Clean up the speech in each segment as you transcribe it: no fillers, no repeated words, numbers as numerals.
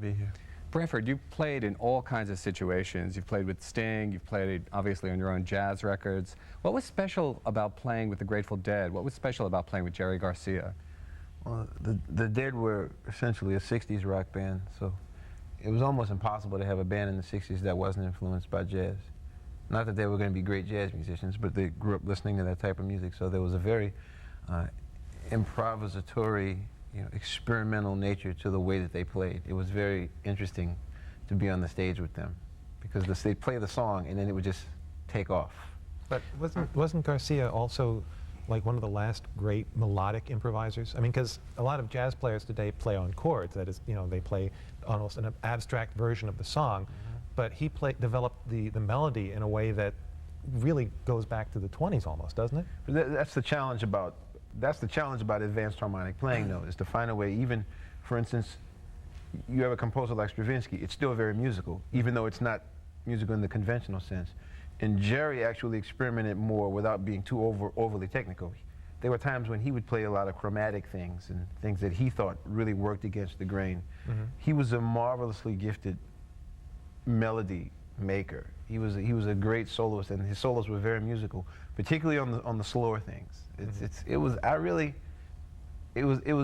be here. Branford, you've played in all kinds of situations. You've played with Sting, you've played obviously on your own jazz records. What was special about playing with the Grateful Dead? What was special about playing with Jerry Garcia? Well, the Dead were essentially a 60s rock band, so it was almost impossible to have a band in the 60s that wasn't influenced by jazz. Not that they were going to be great jazz musicians, but they grew up listening to that type of music, so there was a very improvisatory, experimental nature to the way that they played. It was very interesting to be on the stage with them because they'd play the song and then it would just take off. But wasn't Garcia also like one of the last great melodic improvisers? I mean, because a lot of jazz players today play on chords. That is, they play almost an abstract version of the song. But he developed the melody in a way that really goes back to the 20s almost, doesn't it? That's the challenge about advanced harmonic playing, though, is to find a way. Even, for instance, you have a composer like Stravinsky. It's still very musical, even though it's not musical in the conventional sense. And Jerry actually experimented more without being too overly technical. There were times when he would play a lot of chromatic things and things that he thought really worked against the grain. He was a marvelously gifted melody maker. He was a great soloist, and his solos were very musical, particularly on the slower things. It was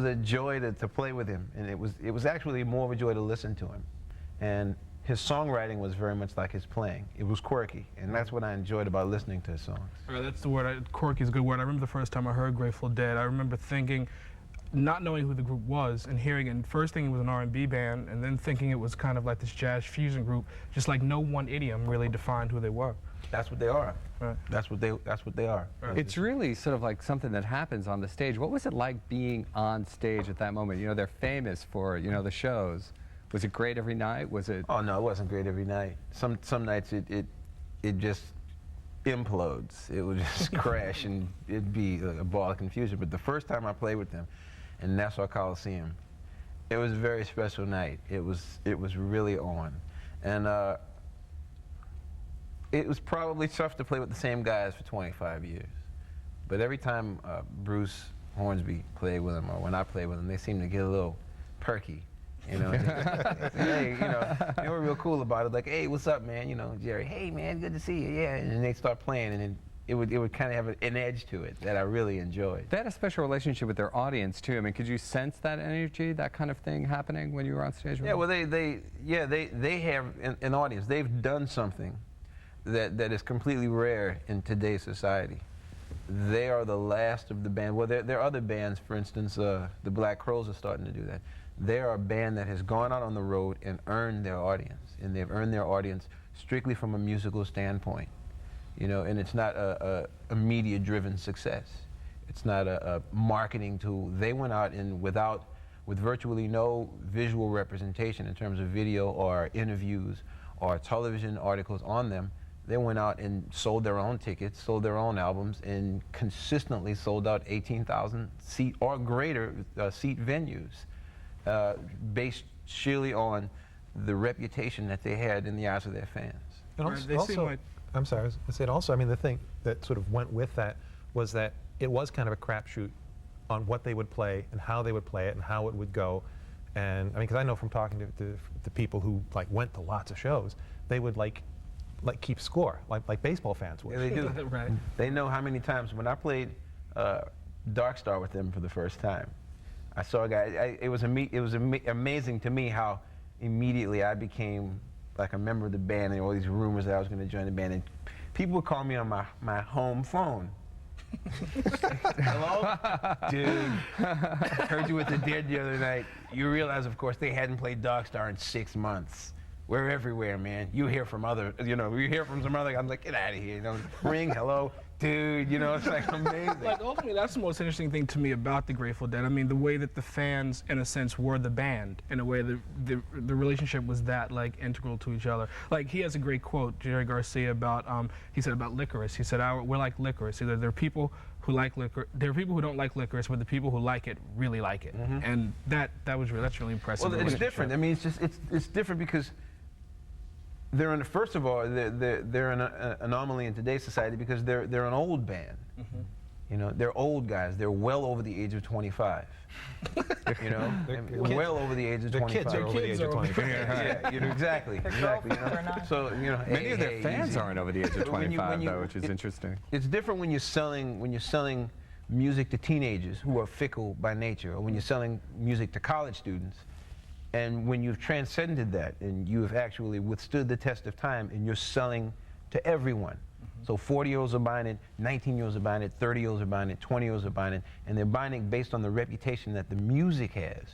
a joy to play with him, and it was actually more of a joy to listen to him. And his songwriting was very much like his playing. It was quirky, and that's what I enjoyed about listening to his songs. All right, that's the word. Quirky is a good word. I remember the first time I heard Grateful Dead. I remember thinking, not knowing who the group was and hearing it, and first thinking it was an R&B band, and then thinking it was kind of like this jazz fusion group, just like no one idiom really defined who they were. That's what they are. Right. That's what they are. Right. It's really sort of like something that happens on the stage. What was it like being on stage at that moment? They're famous for, the shows. Was it great every night? Was it? Oh no, it wasn't great every night. Some nights it just implodes. It would just crash and it'd be a ball of confusion. But the first time I played with them in Nassau Coliseum, it was a very special night. It was really on, and it was probably tough to play with the same guys for 25 years. But every time Bruce Hornsby played with them, or when I played with them, they seemed to get a little perky. Hey, they were real cool about it. Like, hey, what's up, man? Jerry, hey, man, good to see you. Yeah, and they'd start playing, and then it would kind of have an edge to it that I really enjoyed. They had a special relationship with their audience too. I mean, could you sense that energy, that kind of thing happening when you were on stage with them? Well, they have an audience. They've done something that is completely rare in today's society. They are the last of the band. Well, there are other bands, for instance, the Black Crowes are starting to do that. They are a band that has gone out on the road and earned their audience, and they've earned their audience strictly from a musical standpoint. And it's not a media-driven success. It's not a marketing tool. They went out and with virtually no visual representation in terms of video or interviews or television articles on them, they went out and sold their own tickets, sold their own albums, and consistently sold out 18,000 seat or greater seat venues, based sheerly on the reputation that they had in the eyes of their fans. And also, I'm sorry, I said also, I mean, the thing that sort of went with that was that it was kind of a crapshoot on what they would play and how they would play it and how it would go. And I mean, because I know from talking to people who went to lots of shows, they would like keep score, like baseball fans would. Yeah, they do. Right. They know how many times. When I played Dark Star with them for the first time, I saw a guy. It was amazing to me how immediately I became like a member of the band, and all these rumors that I was going to join the band, and people would call me on my home phone. Hello? Dude, heard you with the Dead the other night. You realize, of course, they hadn't played Dark Star in 6 months. We're everywhere, man. You hear from you hear from some other guy. I'm like, get out of here. Ring, hello. Dude, it's like amazing. Like, ultimately, that's the most interesting thing to me about the Grateful Dead. I mean, the way that the fans, in a sense, were the band. In a way, the relationship was that, integral to each other. Like, he has a great quote, Jerry Garcia, about, he said about licorice. He said, we're like licorice. He said, there are people who like licorice. There are people who don't like licorice, but the people who like it really like it. And that's really impressive. Well, it's different. I mean, it's different because first of all, they're an anomaly in today's society because they're an old band. You know, they're old guys. They're well over the age of 25. You know, well over the age of 25. Kids are over the age of 25. Yeah, you know, exactly. You know. So, you know, Many of their fans easy. aren't over the age of 25, though, which is it- interesting. It's different when you're selling music to teenagers who are fickle by nature, or when you're selling music to college students. And when you've transcended that and you've actually withstood the test of time and you're selling to everyone. So 40-year-olds are buying it, 19-year-olds are buying it, 30-year-olds are buying it, 20-year-olds are buying it, and they're buying it based on the reputation that the music has,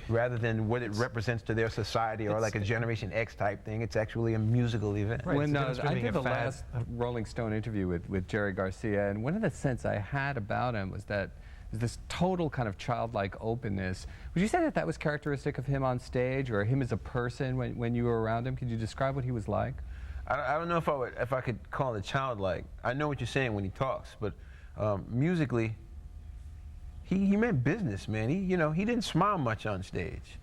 rather than what it represents to their society or like a Generation X type thing. It's actually a musical event. Right. When It's I being did a the fad. last Rolling Stone interview with Jerry Garcia, and one of the sense I had about him was that this total kind of childlike openness. Would you say that that was characteristic of him on stage, or him as a person when you were around him? Could you describe what he was like? I don't know if I could call it childlike. I know what you're saying when he talks, but musically, he meant business, man. He didn't smile much on stage.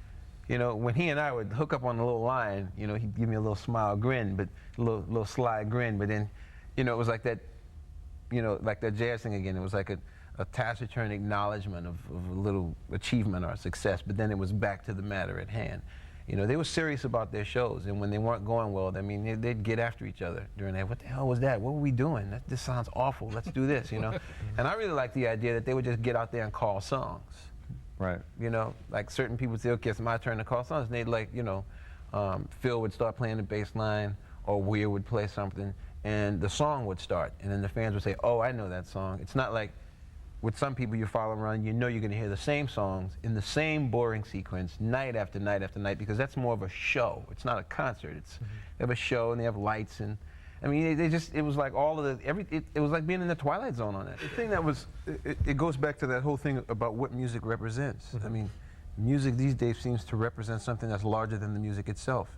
You know, when he and I would hook up on a little line, you know, he'd give me a little smile grin, but a little sly grin. But then, you know, it was like that, you know, like that jazz thing again. It was like a taciturn acknowledgement of a little achievement or success, but then it was back to the matter at hand. You know, they were serious about their shows, and when they weren't going well, I mean, they'd get after each other during that. What the hell was that? What were we doing? This sounds awful. Let's do this, you know? And I really liked the idea that they would just get out there and call songs. Right. You know, like certain people would say, okay, it's my turn to call songs, and they'd like, you know, Phil would start playing the bass line, or Weir would play something, and the song would start, and then the fans would say, oh, I know that song. It's not like with some people you follow around, you know you're going to hear the same songs in the same boring sequence night after night after night, because that's more of a show. It's not a concert. It's they have a show and they have lights, and I mean it was like all of the it was like being in the Twilight Zone on that. The thing that was it goes back to that whole thing about what music represents. I mean, music these days seems to represent something that's larger than the music itself.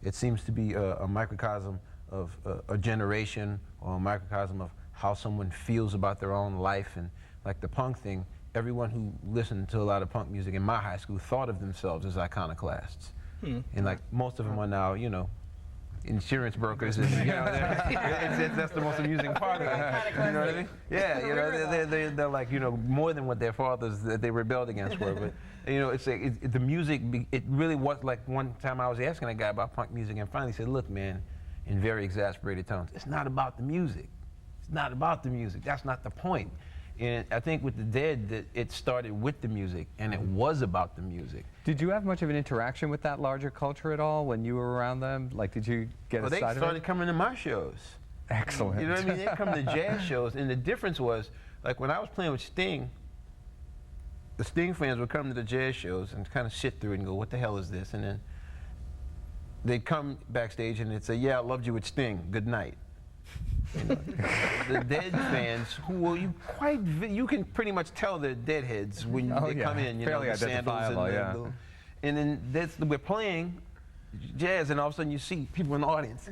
It seems to be a microcosm of a generation, or a microcosm of how someone feels about their own life. And like the punk thing, everyone who listened to a lot of punk music in my high school thought of themselves as iconoclasts. And like most of them are now, you know, insurance brokers, and you know, that's the most amusing part of it. You know what I mean? Yeah, you know, they're like, you know, more than what their fathers that they rebelled against were. But you know, it's like the music. It really was like one time I was asking a guy about punk music, and finally he said, "Look, man," in very exasperated tones, "it's not about the music. It's not about the music. That's not the point." And I think with the Dead, that it started with the music, and it was about the music. Did you have much of an interaction with that larger culture at all when you were around them? Like, did you get Well, a they side of started it? coming to my shows. Excellent. You know what I mean? They'd come to jazz shows, and the difference was, like when I was playing with Sting, the Sting fans would come to the jazz shows and kind of sit through it and go, what the hell is this? And then they'd come backstage and they'd say, yeah, I loved you with Sting, good night. You know, the Dead fans, who you can pretty much tell they're Deadheads when they come in, you fairly know, the sandals identifiable, and then we're playing jazz, and all of a sudden you see people in the audience,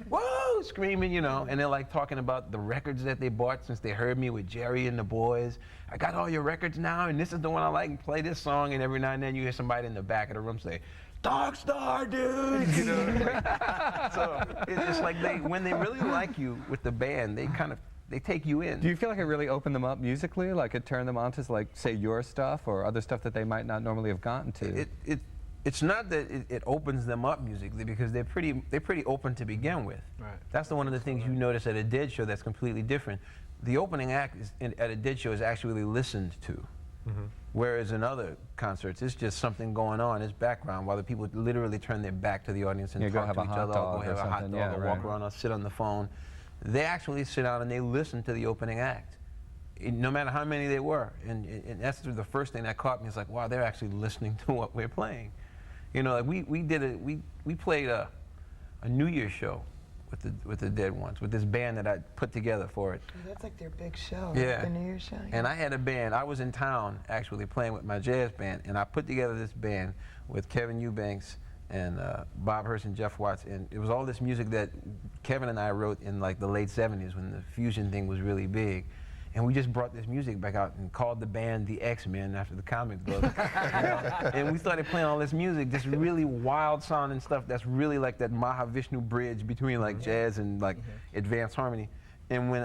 whoa, screaming, you know, and they're like talking about the records that they bought since they heard me with Jerry and the boys. I got all your records now, and this is the one I like, and play this song, and every now and then you hear somebody in the back of the room say, Dog Star, dude! You know? So it's like when they really like you with the band, they take you in. Do you feel like it really opened them up musically? Like it turned them on to, like, say, your stuff or other stuff that they might not normally have gotten to? It's not that it opens them up musically, because they're pretty open to begin with. Right. That's one of the things you notice at a Dead show that's completely different. The opening act at a Dead show is actually listened to. Whereas in other concerts, it's just something going on, it's background, while the people literally turn their back to the audience and talk to each other, or go have a hot dog, or walk around, or sit on the phone. They actually sit down and they listen to the opening act, no matter how many they were. And that's the first thing that caught me. Is like, wow, they're actually listening to what we're playing. You know, like we played a New Year's show with the Dead once, with this band that I put together for it. That's like their big show, yeah. the New Year's show. Yeah. And I had a band. I was in town actually playing with my jazz band, and I put together this band with Kevin Eubanks and Bob Hurst and Jeff Watts, and it was all this music that Kevin and I wrote in like the late 70s when the fusion thing was really big. And we just brought this music back out and called the band the X-Men after the comic book. You know? And we started playing all this music, this really wild sounding stuff that's really like that Mahavishnu bridge between like jazz and like advanced harmony. And when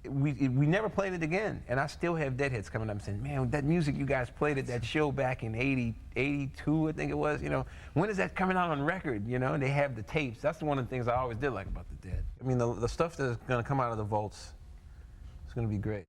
we never played it again, and I still have deadheads coming up and saying, man, that music you guys played at that show back in 82, I think it was, you know, when is that coming out on record, you know, and they have the tapes. That's one of the things I always did like about the Dead. I mean, the stuff that's going to come out of the vaults is going to be great.